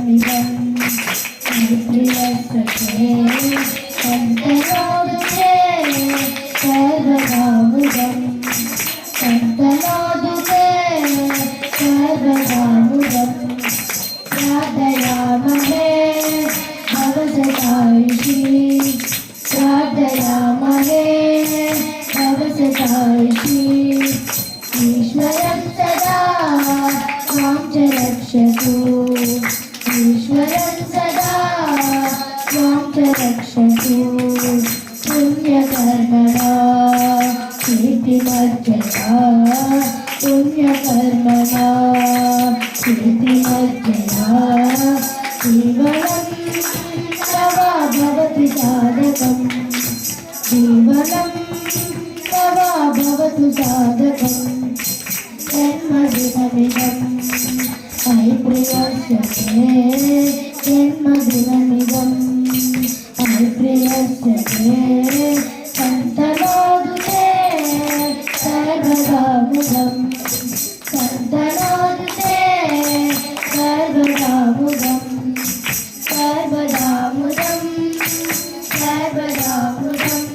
दिनमिदं प्रियसखे सन्तनोदुते सर्वदामुदं सन्तनोदुते सर्वदामुदं प्रार्थयामहे भवसतायिषी प्रार्थयामहे भवसतायिषी ईश्वरं सदा त्वां च रक्षतु ईश्वरं सदा त्वां च रक्षतु पुण्यकर्मणा कीर्तिमर्जया पुण्यकर्मणा कीर्तिमर्जया जीवनं तव भवतु साधकं जीवनं तव भवतु साधकं जन्मदिनमिदं अयि प्रियसखे जन्मदिनमिदं अयि प्रियसखे सन्तनोदुते सर्वदामुदं सन्तनोदुते सर्वदामुदं सर्वदामुदं सर्वदामुदं